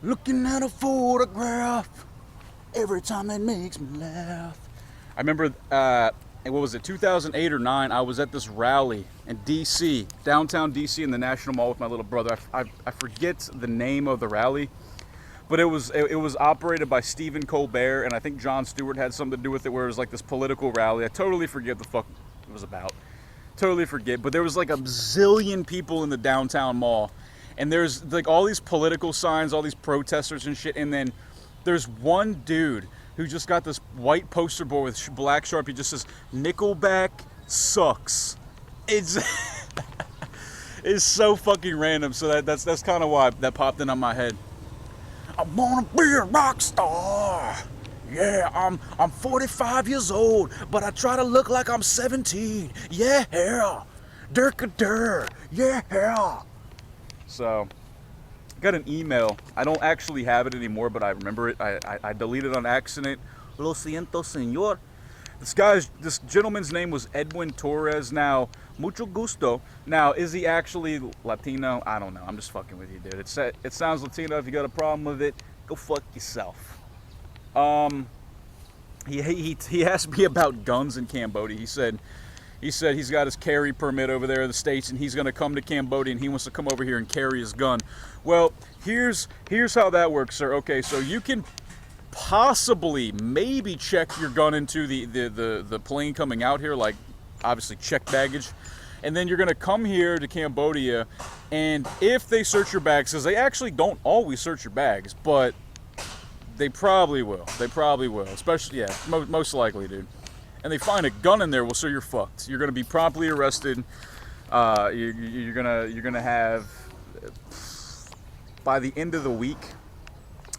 Looking at a photograph every time it makes me laugh. I remember, what was it, 2008 or 9, I was at this rally in D.C., downtown D.C. in the National Mall with my little brother. I forget the name of the rally, but it was operated by Stephen Colbert, and I think Jon Stewart had something to do with it, where it was like this political rally. I totally forget the fuck it was about. Totally forget, but there was like a zillion people in the downtown mall, and there's like all these political signs, all these protesters and shit, and then there's one dude who just got this white poster board with black Sharpie, just says Nickelback sucks. It's it's so fucking random. So that's kind of why that popped into my head. I wanna be a rock star. Yeah, I'm 45 years old, but I try to look like I'm 17. Yeah, Durka-dur. Yeah. So, got an email. I don't actually have it anymore, but I remember it. I deleted it on accident. Lo siento, señor. This gentleman's name was Edwin Torres. Now, mucho gusto. Now, is he actually Latino? I don't know. I'm just fucking with you, dude. It sounds Latino. If you got a problem with it, go fuck yourself. He asked me about guns in Cambodia. He said he's got his carry permit over there in the States, and he's going to come to Cambodia, and he wants to come over here and carry his gun. Well, here's how that works, sir. Okay, so you can possibly maybe check your gun into the plane coming out here, like obviously check baggage, and then you're going to come here to Cambodia, and if they search your bags, because they actually don't always search your bags, but they probably will. Especially, yeah, most likely, dude. And they find a gun in there, well, so you're fucked. You're gonna be promptly arrested. You're gonna have, by the end of the week,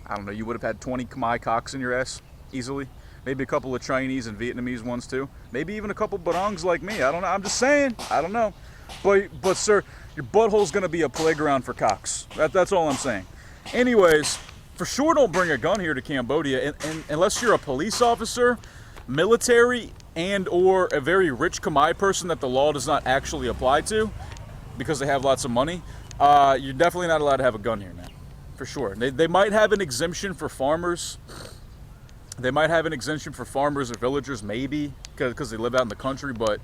I don't know, you would have had 20 Khmer cocks in your ass easily. Maybe a couple of Chinese and Vietnamese ones too. Maybe even a couple barongs like me. I don't know. I'm just saying. I don't know. But sir, your butthole's gonna be a playground for cocks. That's all I'm saying. Anyways. For sure, don't bring a gun here to Cambodia, and unless you're a police officer, military, and or a very rich Khmer person that the law does not actually apply to, because they have lots of money. You're definitely not allowed to have a gun here, man. For sure. They might have an exemption for farmers. They might have an exemption for farmers or villagers, maybe, because they live out in the country. But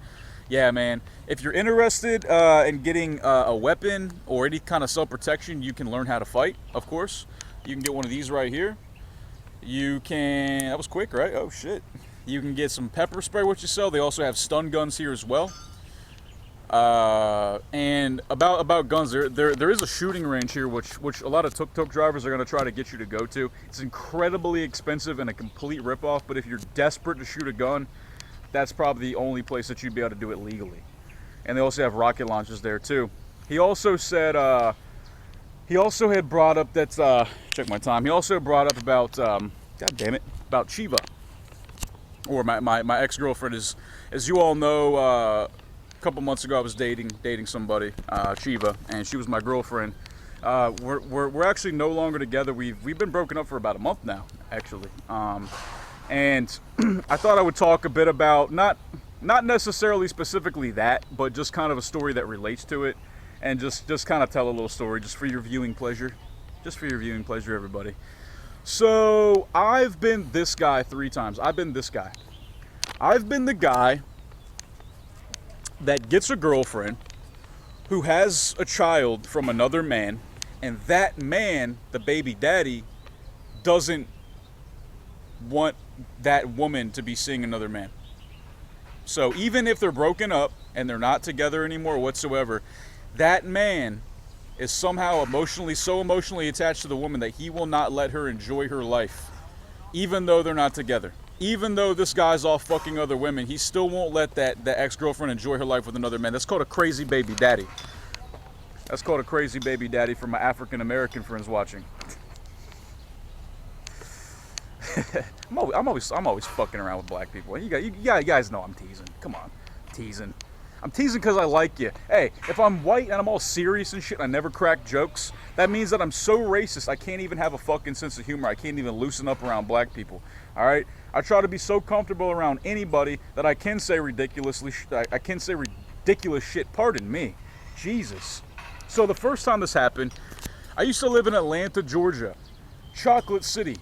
yeah, man, if you're interested in getting a weapon or any kind of self-protection, you can learn how to fight, of course. You can get one of these right here. You can, that was quick, right? Oh shit. You can get some pepper spray, what you sell. They also have stun guns here as well. And about guns, there is a shooting range here, which a lot of tuk-tuk drivers are going to try to get you to go to. It's incredibly expensive and a complete ripoff, but if you're desperate to shoot a gun, that's probably the only place that you'd be able to do it legally. And they also have rocket launchers there too. He also said, he also had brought up that, check my time, he also brought up about, god damn it, about Chiva. Or my ex-girlfriend is, as you all know, a couple months ago I was dating somebody, Chiva, and she was my girlfriend. We're actually no longer together. We've been broken up for about a month now, actually. And I thought I would talk a bit about, not necessarily specifically that, but just kind of a story that relates to it. And just kind of tell a little story, just for your viewing pleasure. Just for your viewing pleasure, everybody. So, I've been this guy 3 times. I've been this guy. I've been the guy that gets a girlfriend who has a child from another man, and that man, the baby daddy, doesn't want that woman to be seeing another man. So, even if they're broken up and they're not together anymore whatsoever, that man is somehow so emotionally attached to the woman that he will not let her enjoy her life, even though they're not together. Even though this guy's off fucking other women, he still won't let that ex-girlfriend enjoy her life with another man. That's called a crazy baby daddy. That's called a crazy baby daddy for my African-American friends watching. I'm always fucking around with black people. You guys know I'm teasing. Come on, teasing. I'm teasing because I like you. Hey, if I'm white and I'm all serious and shit and I never crack jokes, that means that I'm so racist I can't even have a fucking sense of humor. I can't even loosen up around black people. Alright? I try to be so comfortable around anybody that I can say ridiculous shit. Pardon me. Jesus. So the first time this happened, I used to live in Atlanta, Georgia. Chocolate City.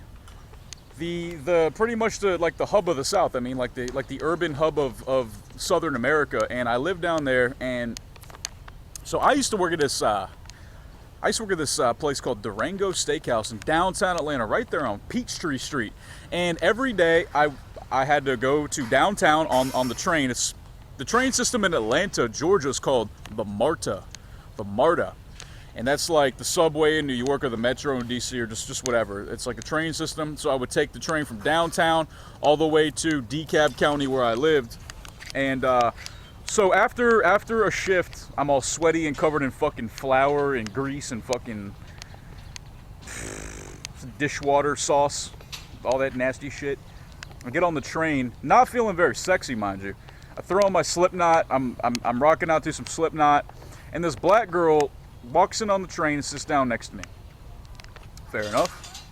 The pretty much the like the hub of the South. I mean, like the urban hub of Southern America. And I lived down there, and so I used to work at this place called Durango Steakhouse in downtown Atlanta, right there on Peachtree Street. And every day I had to go to downtown on the train. It's the train system in Atlanta, Georgia is called the MARTA. And that's like the subway in New York or the metro in DC or just whatever. It's like a train system. So I would take the train from downtown all the way to DeKalb County where I lived. And so after a shift, I'm all sweaty and covered in fucking flour and grease and fucking dishwater sauce, all that nasty shit. I get on the train, not feeling very sexy, mind you. I throw on my Slipknot. I'm rocking out to some Slipknot, and this black girl walks in on the train and sits down next to me. Fair enough.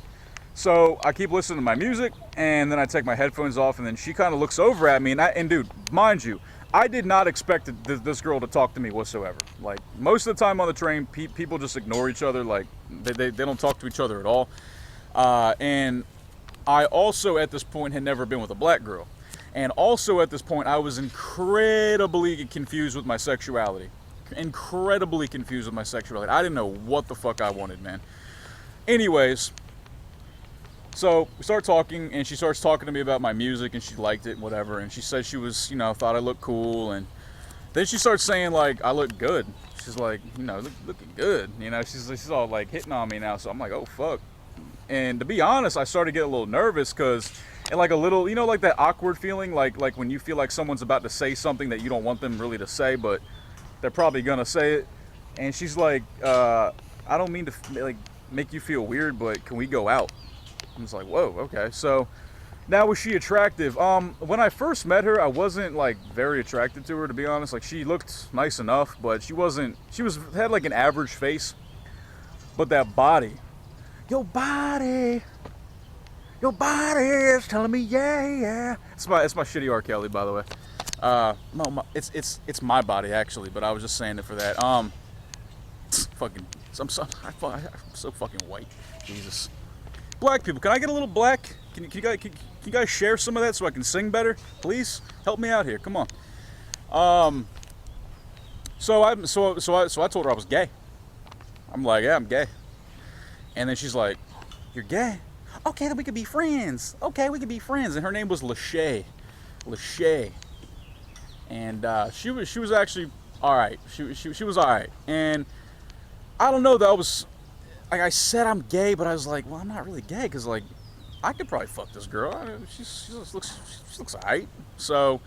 So I keep listening to my music, and then I take my headphones off, and then she kind of looks over at me, and dude, mind you, I did not expect this girl to talk to me whatsoever. Like, most of the time on the train, people just ignore each other. Like, they don't talk to each other at all. And I also, at this point, had never been with a black girl. And also at this point, I was incredibly confused with my sexuality. Incredibly confused with my sexuality. I didn't know what the fuck I wanted, man. Anyways, so we start talking, and she starts talking to me about my music, and she liked it and whatever. And she said she was, thought I looked cool. And then she starts saying, like, I look good. She's like, looking good. She's all, like, hitting on me now. So I'm like, oh, fuck. And to be honest, I started to get a little nervous because, and like a little, like that awkward feeling, like when you feel like someone's about to say something that you don't want them really to say, but they're probably gonna say it. And she's like, I don't mean to like make you feel weird, but can we go out? I was like, whoa, okay. So now, was she attractive? When I first met her, I wasn't like very attracted to her, to be honest. Like, she looked nice enough, but she had like an average face, but that body. Your body is telling me, yeah. It's my shitty R. Kelly, by the way. No, it's my body actually, but I was just saying it for that. I'm so fucking white. Jesus. Black people, can I get a little black? Can you guys share some of that so I can sing better, please? Help me out here. Come on. So I told her I was gay. I'm like, yeah, I'm gay. And then she's like, you're gay? Okay, then we could be friends. And her name was Lachey. And she was actually all right. She was all right. And I don't know, that was, like, I said I'm gay, but I was like, well, I'm not really gay, because, like, I could probably fuck this girl. She looks all right. So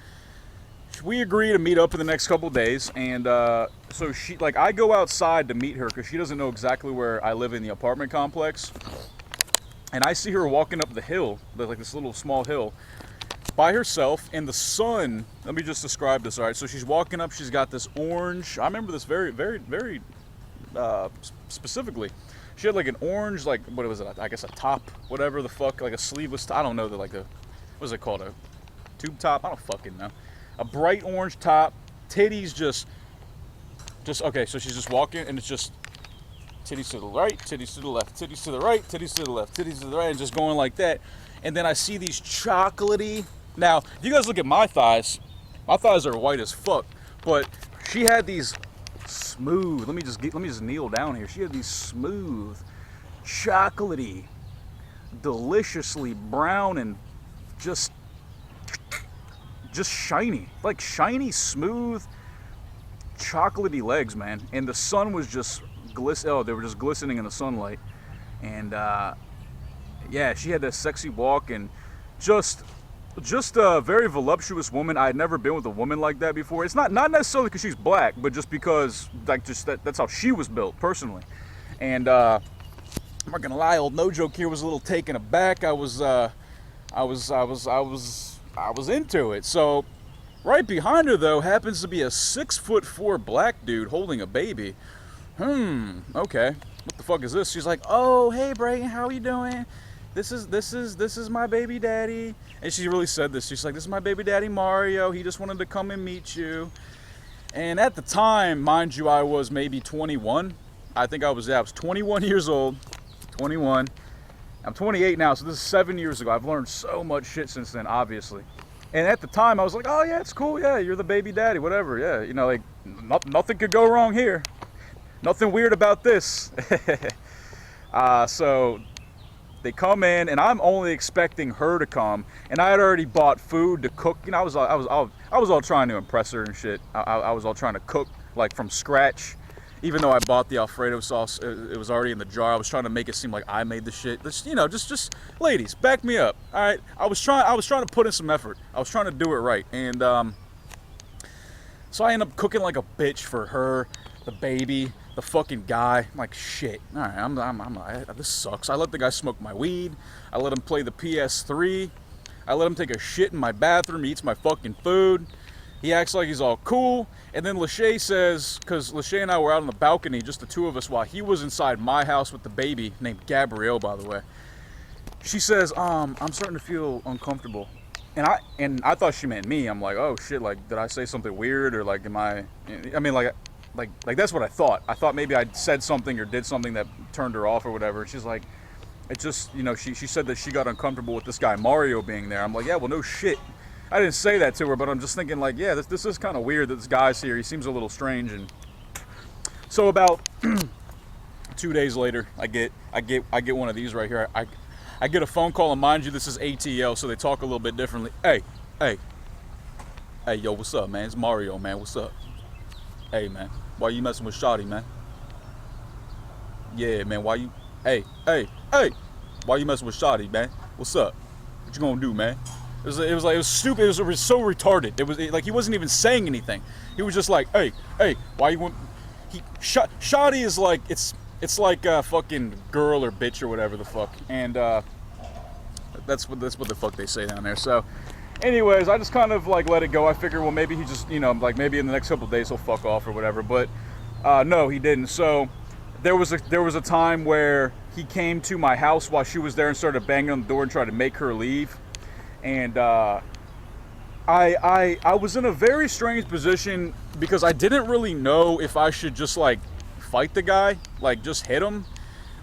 we agree to meet up in the next couple of days, and so I go outside to meet her because she doesn't know exactly where I live in the apartment complex, and I see her walking up the hill, like this little small hill, by herself, and the sun. Let me just describe this. All right, so she's walking up. She's got this orange. I remember this very, very, very specifically. She had like an orange, like, what was it? I guess a top, whatever the fuck, like a sleeveless top. I don't know, what is it called? A tube top? I don't fucking know. A bright orange top, titties just okay, so she's just walking, and it's just titties to the right, titties to the left, titties to the right, titties to the left, titties to the right, and just going like that. And then I see these chocolatey, now, if you guys look at my thighs are white as fuck, but she had these smooth, let me just kneel down here. She had these smooth, chocolatey, deliciously brown, and just shiny, like shiny, smooth, chocolatey legs, man. And the sun was just they were just glistening in the sunlight. And yeah, she had that sexy walk, and just a very voluptuous woman. I had never been with a woman like that before. It's not necessarily because she's black, but just because, like, that's how she was built personally. And I'm not gonna lie, old No Joke here was a little taken aback. I was into it. So right behind her, though, happens to be a 6'4" black dude holding a baby. Okay, what the fuck is this? She's like, oh, hey Brayton, how you doing? This is my baby daddy. And she really said this. She's like, this is my baby daddy Mario. He just wanted to come and meet you. And at the time, mind you, I was maybe 21. I think I was 21 years old. 21. I'm 28 now, so this is 7 years ago. I've learned so much shit since then, obviously. And at the time, I was like, oh, yeah, it's cool. Yeah, you're the baby daddy, whatever. Yeah, you know, like, nothing could go wrong here. Nothing weird about this. So they come in, and I'm only expecting her to come. And I had already bought food to cook. You know, I was all trying to impress her and shit. I was all trying to cook, like, from scratch. Even though I bought the Alfredo sauce, it was already in the jar. I was trying to make it seem like I made the shit. You know, just ladies, back me up. All right, I was trying to put in some effort. I was trying to do it right, and so I end up cooking like a bitch for her, the baby, the fucking guy. I'm like, shit. All right, this sucks. I let the guy smoke my weed. I let him play the PS3. I let him take a shit in my bathroom. He eats my fucking food. He acts like he's all cool, and then Lachey says, because Lachey and I were out on the balcony, just the two of us, while he was inside my house with the baby, named Gabrielle, by the way. She says, I'm starting to feel uncomfortable. And I thought she meant me. I'm like, oh shit, like, did I say something weird, or like, I mean, like that's what I thought. I thought maybe I said something or did something that turned her off or whatever. She's like, it just, you know, she said that she got uncomfortable with this guy Mario being there. I'm like, yeah, well, no shit. I didn't say that to her, but I'm just thinking, like, yeah, this is kind of weird that this guy's here. He seems a little strange. And so about 2 days later, I get one of these right here. I get a phone call, and mind you, this is ATL, so they talk a little bit differently. Hey, yo, what's up, man? It's Mario, man. What's up? Hey, man, why you messing with Shawty, man? Yeah, man, why you? Hey, why you messing with Shawty, man? What's up? What you gonna do, man? It was stupid. It was so retarded. It was like he wasn't even saying anything. He was just like, hey, why you want? Shawty is like it's like a fucking girl or bitch or whatever the fuck, and that's what the fuck they say down there. So, anyways, I just kind of like let it go. I figure, well, maybe he just, you know, like maybe in the next couple of days he'll fuck off or whatever. But no, he didn't. So there was a time where he came to my house while she was there and started banging on the door and tried to make her leave. And I was in a very strange position because I didn't really know if I should just like fight the guy, like just hit him,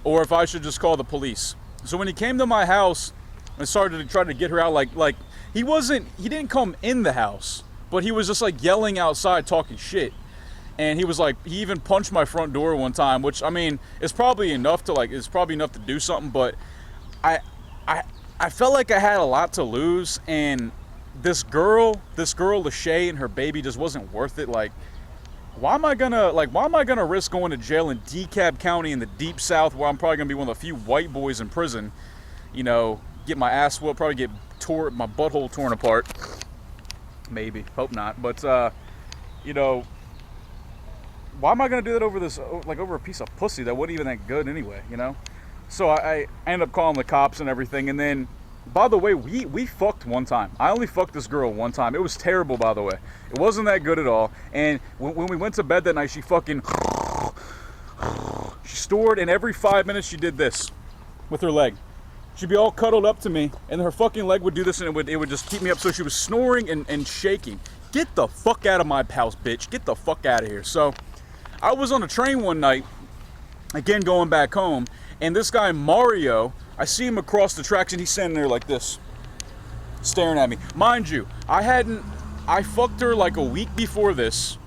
or if I should just call the police. So when he came to my house and started to try to get her out, like he didn't come in the house, but he was just like yelling outside talking shit. And he was like, he even punched my front door one time, which, I mean, it's probably enough to do something, but I felt like I had a lot to lose, and this girl Lachey, and her baby just wasn't worth it. Like, why am I gonna risk going to jail in DeKalb County in the deep South, where I'm probably gonna be one of the few white boys in prison, you know, get my ass whooped, probably get my butthole torn apart, maybe, hope not, but you know, why am I gonna do that over a piece of pussy that wasn't even that good anyway, you know? So I ended up calling the cops and everything, and then, by the way, we fucked one time. I only fucked this girl one time. It was terrible, by the way. It wasn't that good at all. And when we went to bed that night, she snored, and every 5 minutes she did this with her leg. She'd be all cuddled up to me, and her fucking leg would do this, and it would just keep me up. So she was snoring and shaking. Get the fuck out of my house, bitch. Get the fuck out of here. So I was on a train one night, again going back home, and this guy Mario, I see him across the tracks, and he's standing there like this, staring at me. Mind you, I fucked her like a week before this,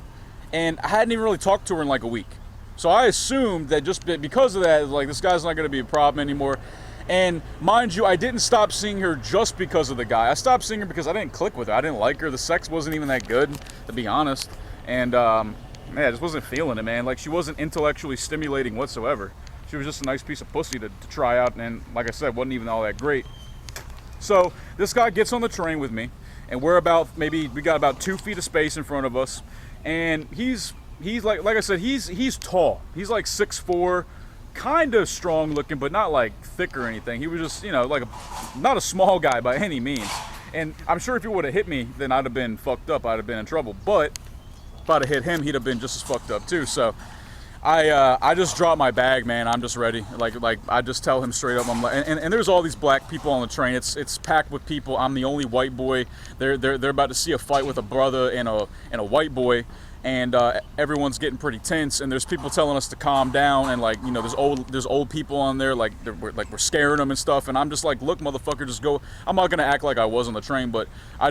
and I hadn't even really talked to her in like a week. So I assumed that just because of that, like, this guy's not going to be a problem anymore. And mind you, I didn't stop seeing her just because of the guy. I stopped seeing her because I didn't click with her. I didn't like her. The sex wasn't even that good, to be honest. And man, I just wasn't feeling it, man. Like, she wasn't intellectually stimulating whatsoever. She was just a nice piece of pussy to try out, and like I said, wasn't even all that great. So this guy gets on the train with me, and we got about 2 feet of space in front of us, and he's like I said, he's tall. He's like 6'4", kind of strong looking, but not like thick or anything. He was just, you know, like not a small guy by any means. And I'm sure if he would have hit me, then I'd have been fucked up. I'd have been in trouble. But if I'd have hit him, he'd have been just as fucked up too. So I just dropped my bag, man. I'm just ready. Like I just tell him straight up. I'm like, and there's all these black people on the train. It's packed with people. I'm the only white boy. They're about to see a fight with a brother and a white boy, and everyone's getting pretty tense, and there's people telling us to calm down, and like, you know, there's old people on there, like we're scaring them and stuff, and I'm just like, look, motherfucker, just go. I'm not gonna act like I was on the train, but I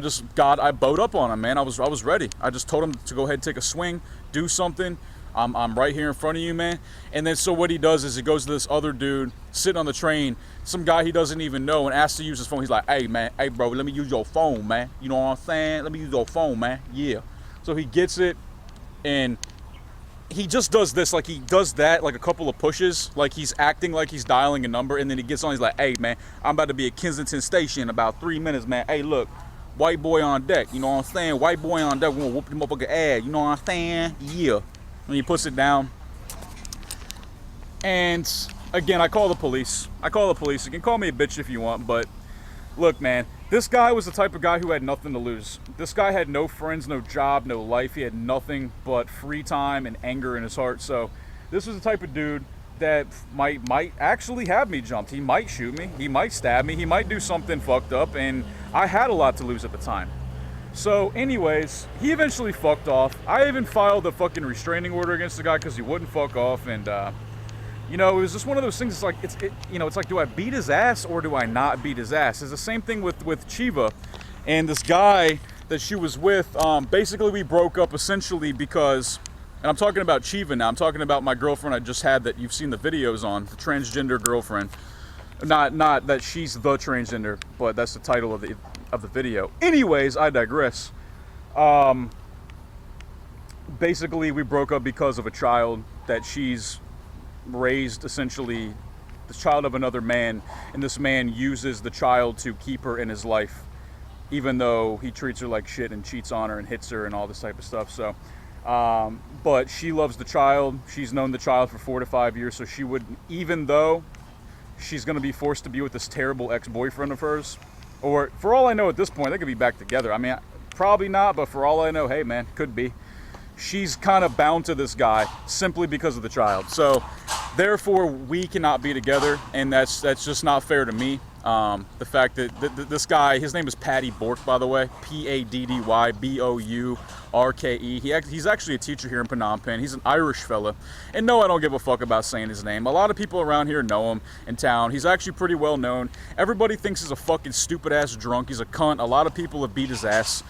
bowed up on him, man. I was ready. I just told him to go ahead and take a swing, do something. I'm right here in front of you, man. And then so what he does is he goes to this other dude sitting on the train, some guy he doesn't even know, and asks to use his phone. He's like, hey, man, hey, bro, let me use your phone, man. You know what I'm saying? Let me use your phone, man. Yeah. So he gets it, and he just does this, like he does that, like a couple of pushes, like he's acting like he's dialing a number, and then he gets on, he's like, hey, man, I'm about to be at Kensington Station in about 3 minutes, man. Hey, look, white boy on deck, you know what I'm saying? White boy on deck, we're gonna whoop the motherfucker ass, you know what I'm saying? Yeah. And he puts it down. And again, I call the police. You can call me a bitch if you want, but look, man, this guy was the type of guy who had nothing to lose. This guy had no friends, no job, no life. He had nothing but free time and anger in his heart. So this was the type of dude that might actually have me jumped. He might shoot me. He might stab me. He might do something fucked up. And I had a lot to lose at the time. So anyways, he eventually fucked off. I even filed a fucking restraining order against the guy because he wouldn't fuck off. And you know, it was just one of those things. It's like, it's like, do I beat his ass or do I not beat his ass? It's the same thing with Chiva and this guy that she was with. Basically, we broke up essentially because, and I'm talking about Chiva now. I'm talking about my girlfriend I just had that you've seen the videos on, the transgender girlfriend. Not that she's the transgender, but that's the title of the video. Anyways, I digress. Basically, we broke up because of a child that she's raised, essentially the child of another man, and this man uses the child to keep her in his life, even though he treats her like shit and cheats on her and hits her and all this type of stuff. So but she loves the child. She's known the child for 4 to 5 years, so she would, even though she's going to be forced to be with this terrible ex-boyfriend of hers, or for all I know at this point, they could be back together. I mean, probably not, but for all I know, hey man, could be. She's kind of bound to this guy simply because of the child. So therefore, we cannot be together, and that's just not fair to me. The fact that this guy, his name is Paddy Bourke, by the way, Paddybourke. He's actually a teacher here in Phnom Penh. He's an Irish fella. And no, I don't give a fuck about saying his name. A lot of people around here know him in town. He's actually pretty well known. Everybody thinks he's a fucking stupid ass drunk. He's a cunt. A lot of people have beat his ass.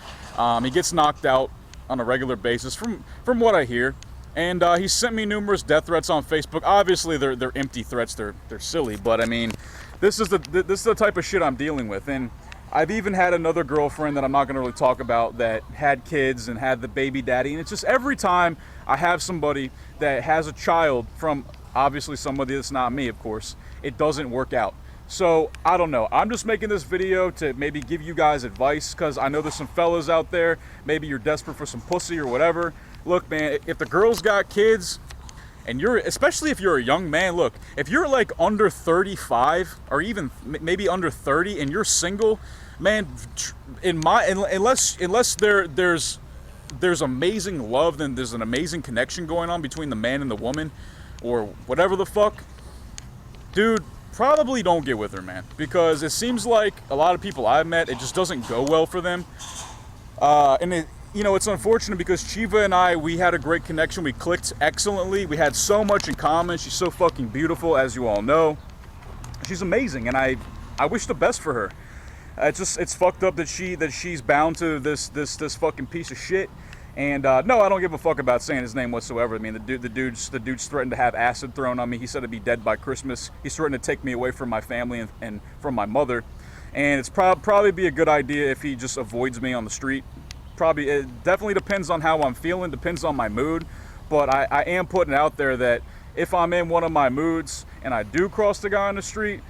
He gets knocked out on a regular basis from what I hear. And he sent me numerous death threats on Facebook. Obviously, they're empty threats. They're silly, but I mean, this is the type of shit I'm dealing with. And I've even had another girlfriend that I'm not going to really talk about that had kids and had the baby daddy. And it's just every time I have somebody that has a child from obviously somebody that's not me, of course, it doesn't work out. So I don't know. I'm just making this video to maybe give you guys advice, because I know there's some fellas out there. Maybe you're desperate for some pussy or whatever. Look, man, if the girl's got kids, and especially if you're a young man, look, if you're like under 35 or even maybe under 30 and you're single, man, unless there's amazing love, then there's an amazing connection going on between the man and the woman or whatever the fuck, dude, probably don't get with her, man, because it seems like a lot of people I've met, it just doesn't go well for them. It's unfortunate because Chiva and we had a great connection. We clicked excellently. We had so much in common. She's so fucking beautiful, as you all know. She's amazing, and I wish the best for her. It's fucked up that she's bound to this fucking piece of shit. And no, I don't give a fuck about saying his name whatsoever. I mean, the dude's threatened to have acid thrown on me. He said I'd be dead by Christmas. He's threatened to take me away from my family and from my mother. And it's probably be a good idea if he just avoids me on the street. Probably, it definitely depends on how I'm feeling, depends on my mood. But I am putting out there that if I'm in one of my moods and I do cross the guy on the street,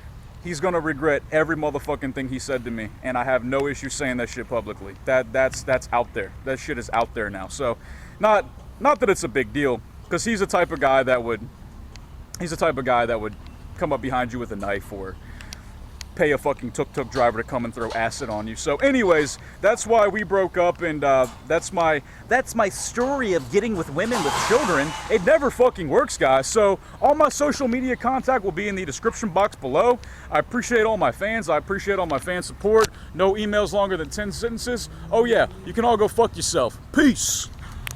he's gonna regret every motherfucking thing he said to me, and I have no issue saying that shit publicly. That's out there. That shit is out there now. So, not that it's a big deal, because he's the type of guy that would come up behind you with a knife or pay a fucking tuk-tuk driver to come and throw acid on you. So anyways, that's why we broke up, and that's my story of getting with women with children. It never fucking works, guys. So all my social media contact will be in the description box below. I appreciate all my fans. I appreciate all my fan support. No emails longer than 10 sentences. Oh yeah, you can all go fuck yourself. Peace.